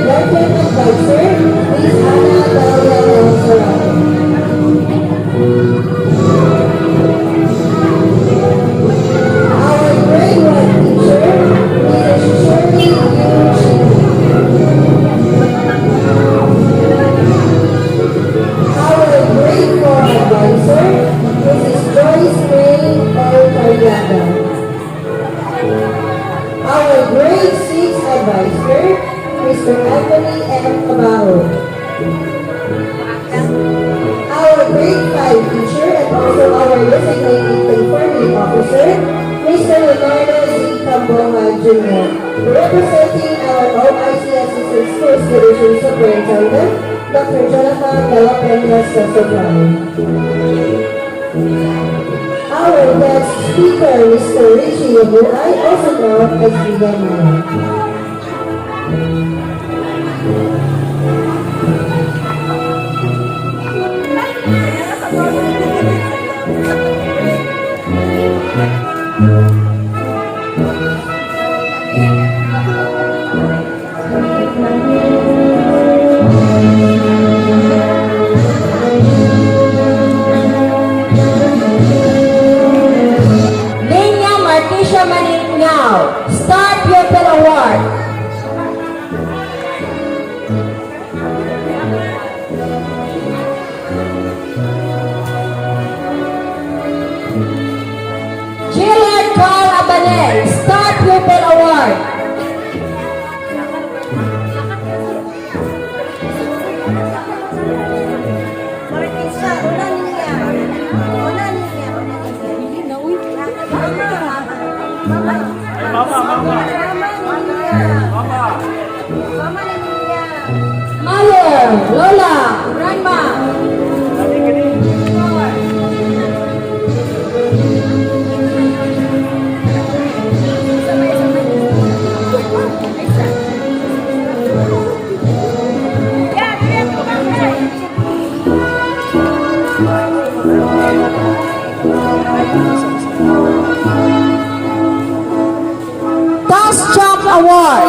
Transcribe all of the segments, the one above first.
Veteran Advisor, Ms. Ana Dalia Monserrato. Our grade 1 teacher, Ms. Shirley Yuchi. Our grade 4 advisor, Mrs. Joyce May Carriaga. Our grade 6 advisor, Mr. Anthony M. Cabajo. Our grade 5 teacher and also our designated confirming officer, Mr. Leonardo Z. Cambonga Jr. Representing our OIC Assistant Schools Division Superintendent, Dr. Jonathan Dela Peña Sasofano. Our guest speaker, Mr. Richie Yabuhay, also known as Villanueva. Linya Martisha Maninyao, Star Pupil Award. Gillard Carl Abanel, Star Pupil Award. Mother, Lola, Grandma. Toss Champ Award,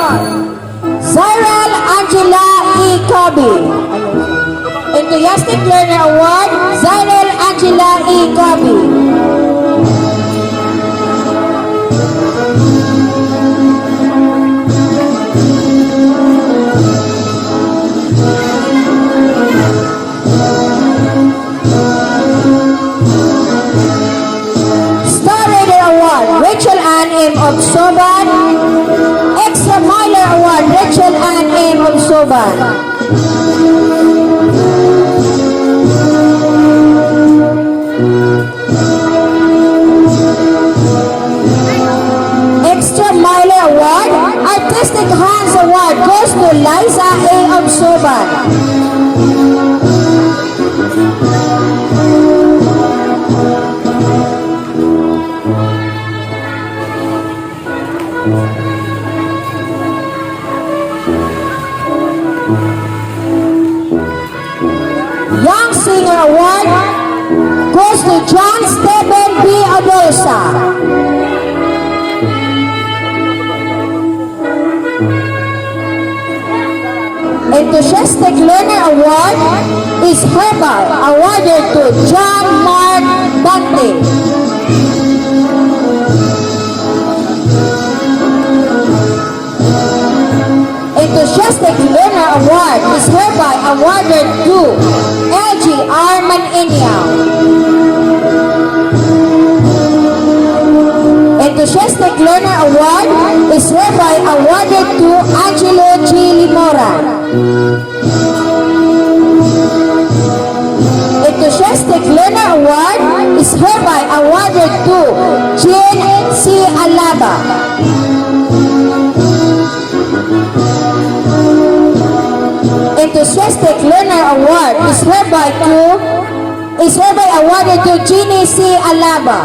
Cyril Angela E. Kobe. Enthusiastic Learner Award, Cyril Angela E. Kobe. Star Reader Award, Rachel Ann M. Obsoban. Extra Miler Award, Rachel Ann M. Obsoban. Extra Miler Award, Artistic Hands Award goes to Liza A. Obsoban. Young Singer Award goes to John Stephen B. Adolsa. Enthusiastic Learner Award is Herbal, awarded to John Mark Dante. Enthusiastic Learner Award is hereby awarded to LG Arman Inyao. Enthusiastic Learner Award is hereby awarded to Angelo G. Limoran. Enthusiastic Learner Award is hereby awarded to Jean C. Alaba. Enthusiastic Learner Award is hereby awarded to Jeannie C. Alaba.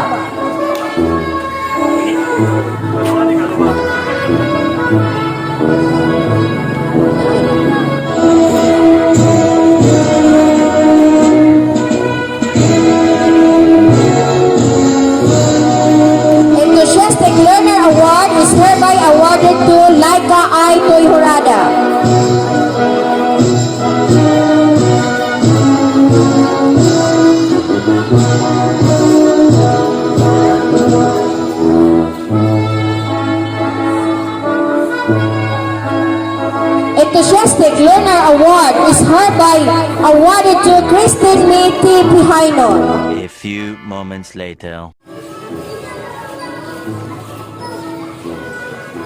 Enthusiastic Learner Award is hereby awarded to Laika I. Toyhurada. awarded to Christine Miti Pihaino. A few moments later.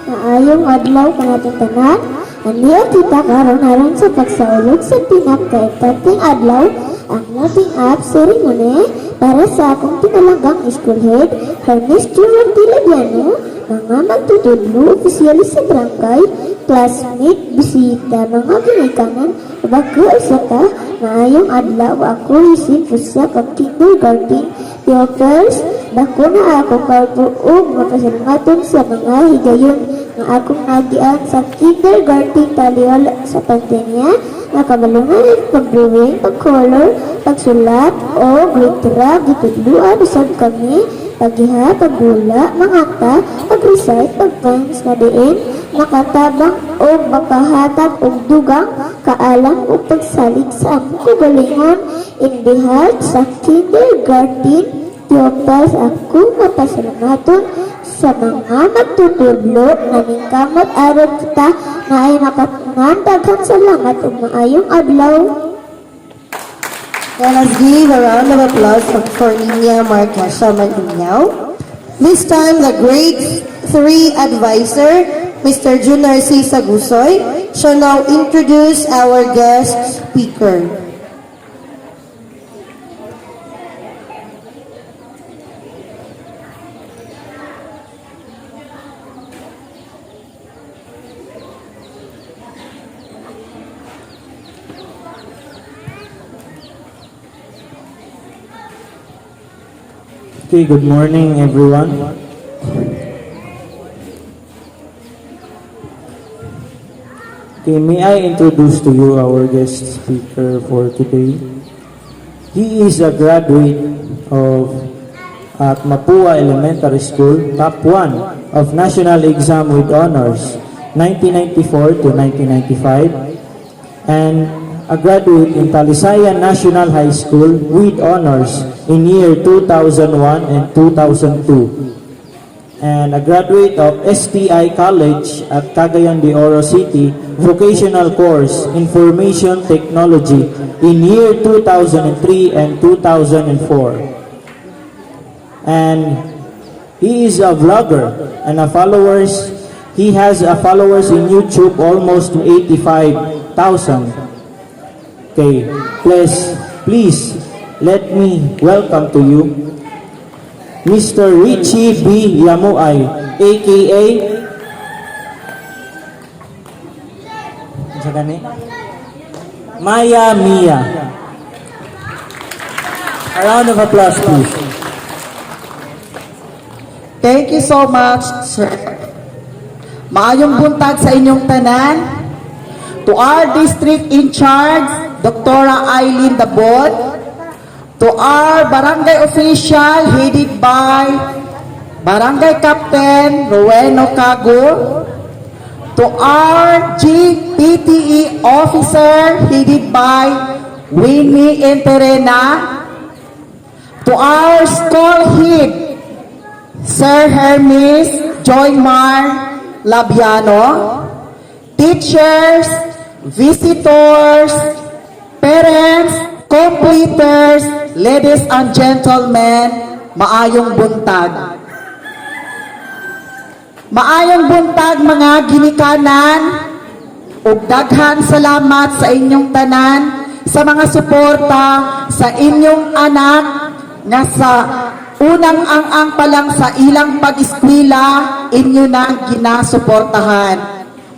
Maayong adlaw kanatong tanan. Aniya kita karon aron sa pagsaulog sa pinakaimporteng adlaw ang loading up ceremony para sa akong pinalanggang school head, Hermes Junior Tiladiano, mga magtutudlo, opisyalis sa barangay, classmate, bisita, mga ginikanan, bago isa ka, maayong adlaw ako isin sa kag kindergarten, pupils, dako na ako kalbuog mapasalamaton sa mga higayon na akong nagian sa kindergarten taliol sa pandemya, nakamalungan pag-drawing, pag-color, pagsulat, o gritra, gitudluan, usab kami, paghiha, pagbula, mangata, pag-recite, pag-fans na diin, makatabang o makahatag o dugang, kaalam o pagsalig sa among kugalingon, in behalf sa kindergarten, pupils ako mapasalamaton sa mga magtutudlo na ningkamot aron kita na ay makatungan daghang salamat ug maayong adlaw. Let us give a round of applause for Nina Marquesa Manduñao. This time, the grade 3 advisor, Mr. Junior C. Sagusoy, shall now introduce our guest speaker. Okay, good morning everyone. Okay, may I introduce to you our guest speaker for today. He is a graduate of at Mapua Elementary School, top 1 of National Exam with Honors, 1994 to 1995, and a graduate in Talisayan National High School with honors in year 2001 and 2002, and a graduate of STI College at Cagayan de Oro City Vocational Course Information Technology in year 2003 and 2004. And he is a vlogger and he has a followers in YouTube almost to 85,000. Okay, please let me welcome to you Mr. Richie B. Yamuay, aka Maya Mia. A round of applause, please. Thank you so much, sir. Maayong buntag sa inyong tanan. To our district in charge, Dr. Eileen Dabot. To our barangay official headed by Barangay Captain Roweno Cago. To our GPTE officer headed by Winnie Enterena. To our school head, Sir Hermes Joymar Labiano, teachers, visitors, parents, completers, ladies and gentlemen, maayong buntag. Maayong buntag mga ginikanan, ug daghan salamat sa inyong tanan sa mga suporta sa inyong anak nga sa unang ang pa lang sa ilang pag-eskwela, inyo na ginasuportahan.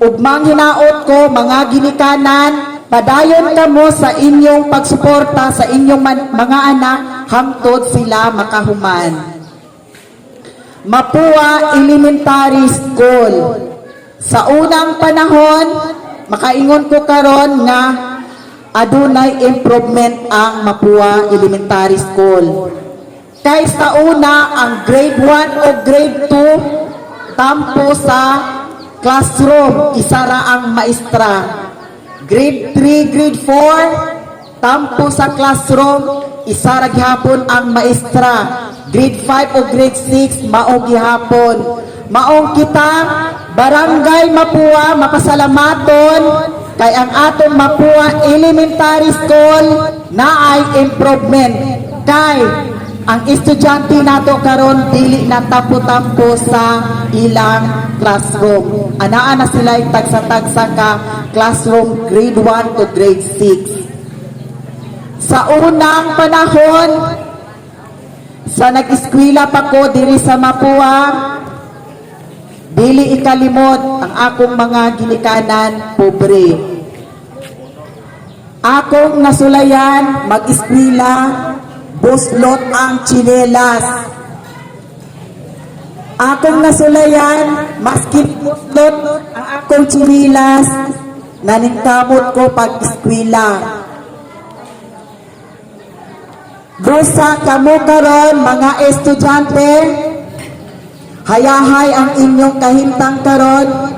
Ug manghinaot ko, mga ginikanan, padayon kamo sa inyong pagsuporta sa inyong mga anak hangtod sila makahuman. Mapua Elementary School. Sa unang panahon, makaingon ko karon nga adunay improvement ang Mapua Elementary School. Kay sa una, ang grade 1 o grade 2, tampo sa classroom, isa ra ang maestra. Grade 3, grade 4, tampo sa classroom, isa ra gihapon ang maestra. Grade 5 o grade 6, mao gihapon. Maong kita, Barangay Mapua, mapasalamaton kay ang atong Mapua Elementary School na ay improvement kay ang estudyante nato karon dili na tampo-tampo sa ilang classroom. Anaa na sila tagsa-tagsa ka classroom grade 1 to grade 6. Sa unang panahon, sa nag-eskwela pa ko diri sa Mapua, dili ikalimot ang akong mga ginikanan pobre. Akong nasulayan mag-eskwela, buslot ang tsinelas. Akong nasulayan, maski buslot ang akong tsinelas, naningkamot ko pag-eskwela. Busa kamo karon mga estudyante, hayahay ang inyong kahimtang karon,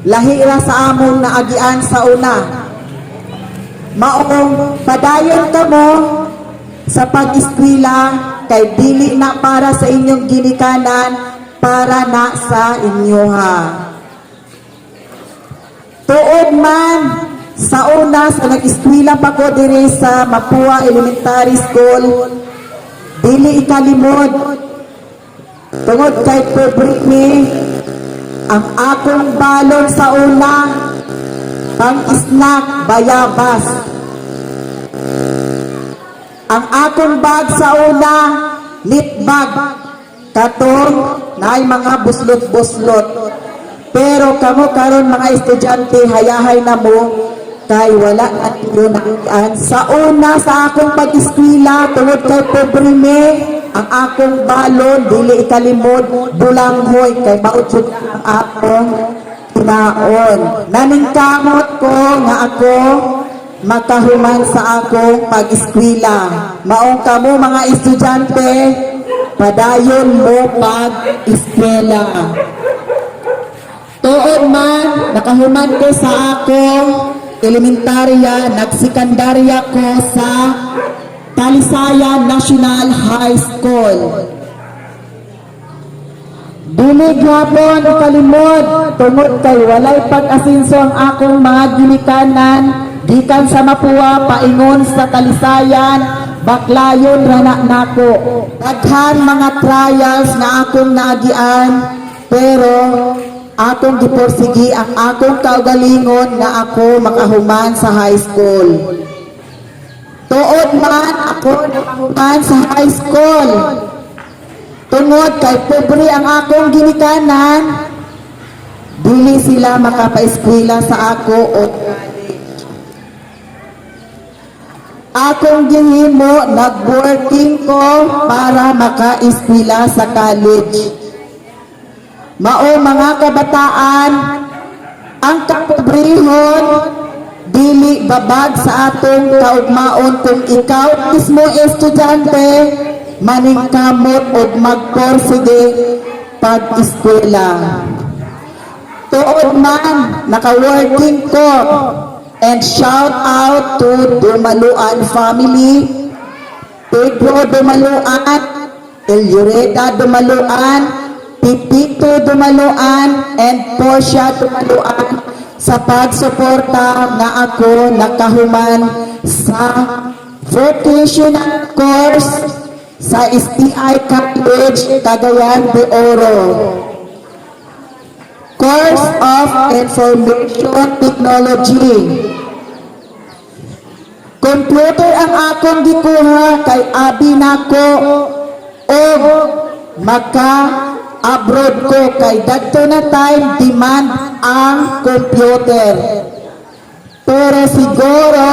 lahira sa among naagian sa una. Maong padayon kamo sa pag-eskwela kay dili na para sa inyong ginikanan, para na sa inyoha. Tuod man sa una sa nag-eskwela pa ko diri sa Mapua Elementary School, dili ikalimod tungod kay pobre ni ang akong balon sa una pang snack bayabas. Ang akong bag sa una lit bag katong naay mga buslot-buslot. Pero kamo karon mga estudyante, hayahay na mo kay wala at yun nakitaan. Sa una sa akong pag-eskwela, tungod kay pobre me, ang akong balon, dili ikalimod, bulanghoy, kay mautsod ang akong kinaon. Naningkamot ko nga ako makahuman sa akong pag-eskwela. Maong kamo mga estudyante, padayon mo pag-eskwela. Tuod man, nakahuman ko sa akong elementarya, nagsekundarya ko sa Talisayan National High School. Dili gyapon kalimod tungod kay walay pag-asenso ang akong mga ginikanan gikan sa Mapua paingon sa Talisayan, baklayon rana nako. Daghan mga trials nga akong naagian, pero akong giporsigi ang akong kaugalingon nga ako makahuman sa high school. Tuod man ako nakahuman sa high school, tungod kay pobre ang akong ginikanan, dili sila makapaeskwela sa ako o akong gihimo, nag-working ko para makaeskwela sa college. Mao mga kabataan, ang kapobrehon dili babag sa atong kaugmaon kung ikaw mismo estudyante maningkamot og magporsige pag-eskwela. Tuod man naka-working ko, and shout out to Dumaluan family, Pedro Dumaluan, Elioreta Dumaluan, Pipito Dumaluan, and Portia Dumaluan sa pagsuporta nga ako nakahuman sa vocational course sa STI College Cagayan de Oro. Course of Information Technology. Computer ang akong gikuha kay abi nako o maka-abroad ko kay dagto na time demand ang computer. Pero siguro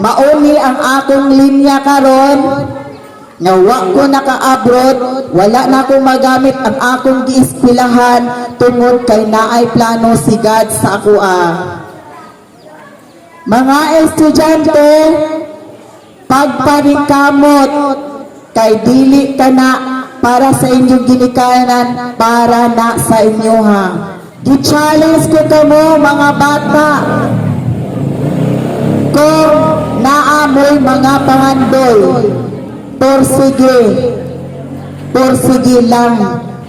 mauni ang akong linya karon nga wa ko naka-abroad, wala na akong magamit ang akong giispilahan tungod kay naay plano si God sa ako. Mga estudyante, pagpaningkamot kay dili ka na para sa inyong ginikanan, para na sa inyo ha. Gi-challenge ko kamo mga bata, kung naamoy mga pangandoy, porsige lang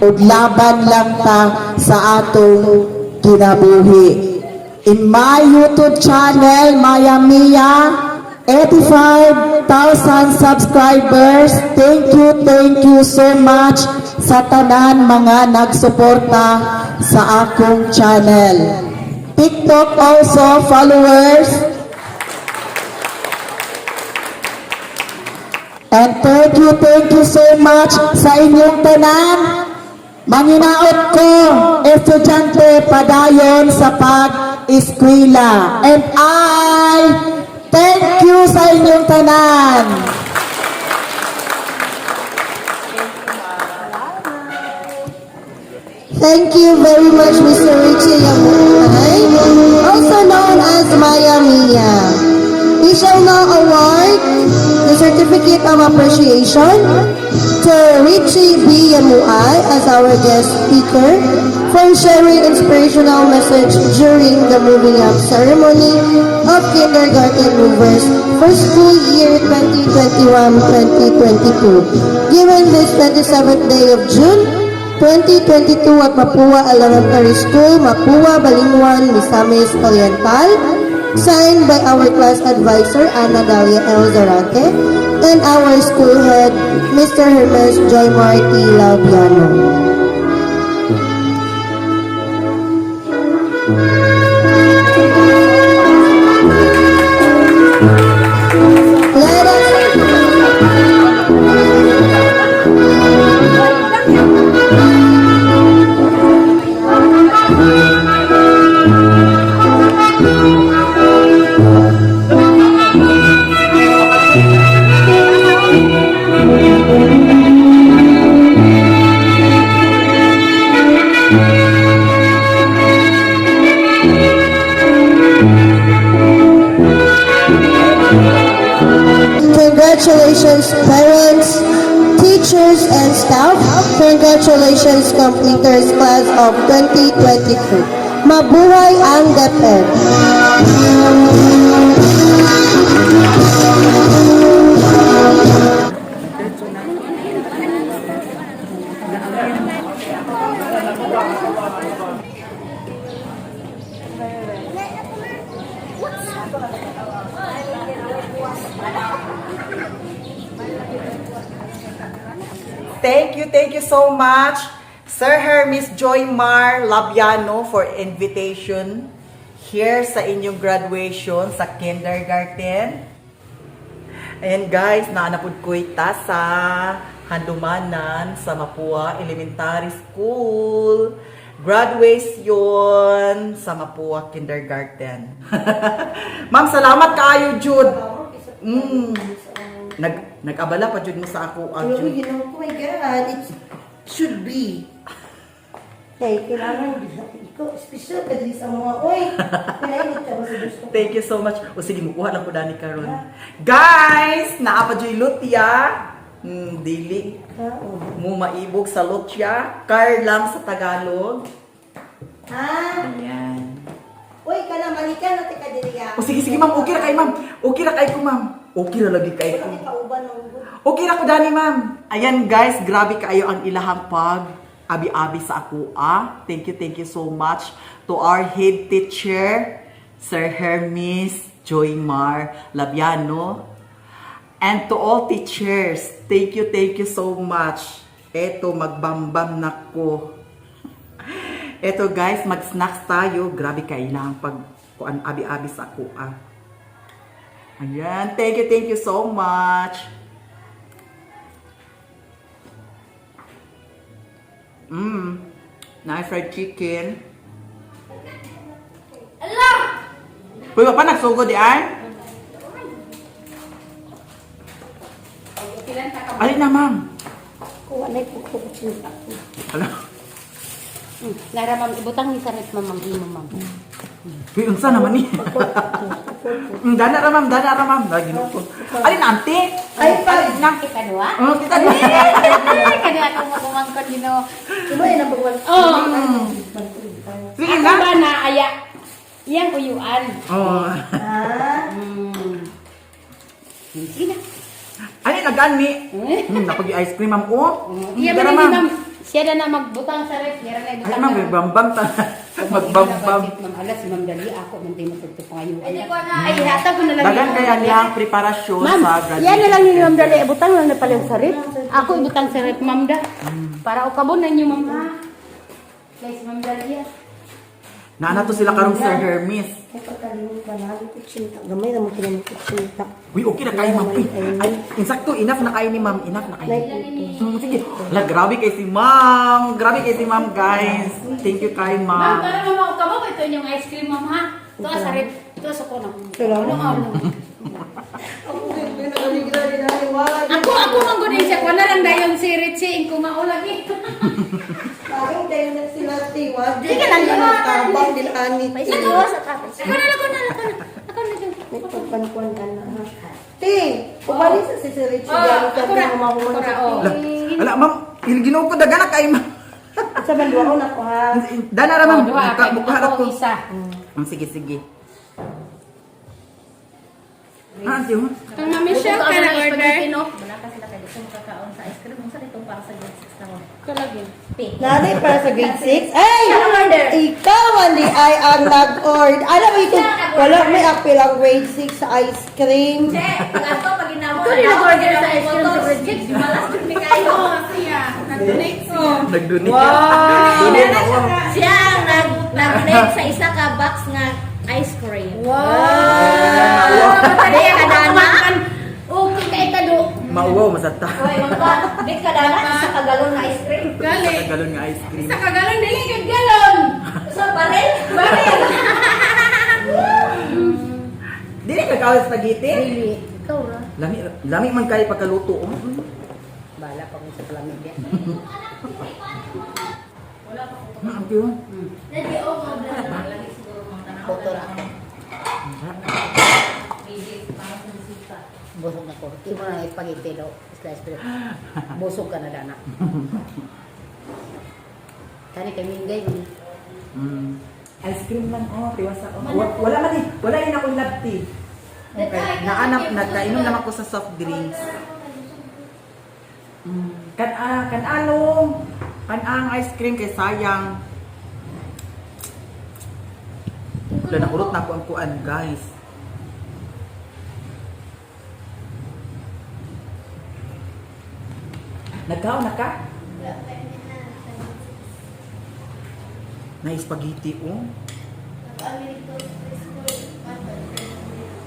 ug laban lang ta sa atong kinabuhi. in my YouTube channel, Maya Mia, 85,000 subscribers. Thank you so much sa tanan mga nagsuporta sa akong channel. TikTok also followers. And thank you so much sa inyong tanan. Manginaot ko, estudyante padayon sa pag-eskwela. And I thank you sa inyong tanan. Thank you very much, Mr. Richie Yamuay, also known as Maya Mia. We shall now award the Certificate of Appreciation to Richie B. Yamuay as our guest speaker for sharing inspirational message during the moving up ceremony of kindergarten movers for school year 2021-2022, given this 27th day of June 2022 at Mapua Elementary School, Mapua, Balingwan, Misamis Oriental, signed by our class advisor, Ana Dalia L. Zarate, and our school head, Mr. Hermes Joy Marty Labiano. Let us Congratulations, parents, teachers, and staff. Congratulations, completers class of 2022. Mabuhay ang DepEd! Thank you so much, Sir Hermes Joy Mar Labiano, for invitation here sa inyong graduation sa kindergarten. Ayan guys, naanapod ko ita sa Handumanan sa Mapua Elementary School. Graduation sa Mapua Kindergarten. Ma'am, salamat kaayo, Jude. Nag-abala pa Jude mo sa ako, Jude. Oh my God, it should be. Kaya kailangan ikaw, special ka din sa mga oy. Kailangan ka ba sa gusto? Thank you so much. O sige, mukuha lang ko dani karon. Guys, naapa dyan lutya. Dili. Mo maibog sa lutya. Car lang sa Tagalog. Ha? Ayan. Uy, ka na, malikan natin ka dili ya. O sige, ma'am. Okay ra kay ma'am. Okay ra kay ko, ma'am. Okay ra lagi kay ko. Kauban ng Okay ra ko dani, ma'am. Ayan guys, grabe kaayo ang ilahang pag abi-abi sa ako, Thank you so much to our head teacher, Sir Hermes Joymar Labiano. And to all teachers, thank you so much. Eto, magbambam na ko. Eto guys, mag-snacks tayo. Grabe kailangan pag kuan abi-abi sa ako, Ayan, thank you so much. Nice fried chicken. Allah! Uy, pa nagsugod di ay? Alin na, ma'am? Kuha na po ko sa Ano? Lara ma'am, ibutang ni Sarit ma'am, ma'am. Uy, unsa naman ni? Dana ra, ma'am. Lagi na po. Alin, ante? Ay, Alin na? Kita dua? Oh, kita na. Kaya ako magumangkot gino. Tuloy na bawal. Oh! Sige Ako na. ba na aya? Iyang uyuan. Oh. Sige na. Alin, nag-ani? Napag-ice cream, ma'am. Oh. Iya Dara, man ni ma'am. Siya na magbutang sa ref. Siya na Ay, ibutang ma'am, na. may bambam ta. Magbambam. Ma'am, alas si Ma'am Dali, ako man din magtugto pa ngayon. Ay, hatag ko na lang. Dagan kaya lang preparasyon Ma'am, sa graduation. yan na lang yung Ma'am Dali. Ibutang lang na pala yung sarip. Ako ibutang sarip, Ma'am Da. Para ukabunan niyo, Ma'am. Guys, Ma'am Dali. Naana to sila karong Sir Hermes. Gamay na mo kinamukitsinta. Uy, okay na kayo, ma'am. Uy, ay, insakto, enough na kayo ni ma'am. Enough na kayo. Sige. Hala, grabe kay si ma'am. Grabe kay si ma'am, guys. Thank you kay Ma'am, ma'am. para Ma'am, ukabo ba ito yung ice cream, Ma'am, ha? Ito ang sarip. Ito sa ko na. Ako ang gudin siya. Kung na lang dayon si Richie, kung maulag eh. Parang kayo na sila, tiwag. Sige lang, Tabang dinani. Ako na. Ako na dyan. May pagpankuan ka na, ha? Ti, umalis sa si Sir Richie. Dali ka Ako na. kumakuha sa Oo. Hala, ma'am. Ginoo ko dagan na kayo, ma'am. Sa bandwa ko na ko, ha? Dana ra, ma'am. Duha, Buka harap ko. isa. Sige, sige. Ah, di mo. Ang mami siya, ka na order. Wala ka sila kayo kung kakaon sa ice cream. Ang sakit itong para sa grade 6 na ko. Kalagyan. Nanay para sa grade 6. Ay! Ikaw, hindi ay ang nag-order. Alam mo ito, wala may appeal ang grade 6 sa ice cream. Pag ako, pag inawa Ito rin nag-order sa ice cream sa grade 6. Malas din ni kayo. Siya, nag-donate ko. Nagdunit. Dunit na ako. Siya ang nag-donate sa isa ka box nga ice cream. Kaya kadana. Okay, kay kado. Mauwaw, masata. Hoy, mga bit ka dala, isa ka galon na ice cream. Gali. Galon nga ice cream. Sa kagalon, dili kag galon. So, baril? Dili ka kawal spaghetti? Ikaw ra. Lami man kayo pagkaluto. Oh. Bala pa kung sa palamig yan. Ang yun. Foto ra. Busog na ko. Di mo na spaghetti daw. Slice pero. Busog ka na dana. Kani kay Mingay. Ice cream lang, oh, tiwasa. Oh. Wala man eh. Wala yun akong lab tea. Okay. Nagkainom naman ko sa soft drinks. Kan-ang ice cream kay sayang. Wala, nakurot na ako ang kuan, guys. Nagkaon na ka? Na spaghetti, oh.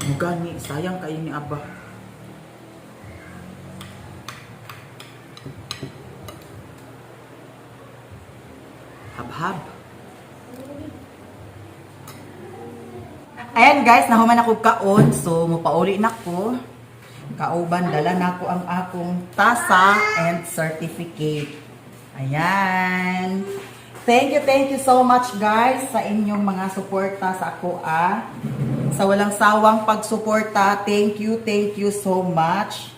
Mugani, sayang kayo ni Abba. Hab-hab. Ayan guys, nahuman ako kaon. So, mupauli na ko. Kauban, dala na ko ang akong tasa and certificate. Ayan. Thank you so much guys sa inyong mga suporta sa ako sa walang sawang pagsuporta. Thank you so much.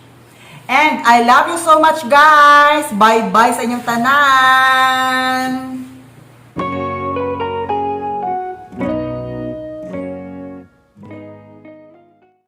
And I love you so much guys. Bye-bye sa inyong tanan.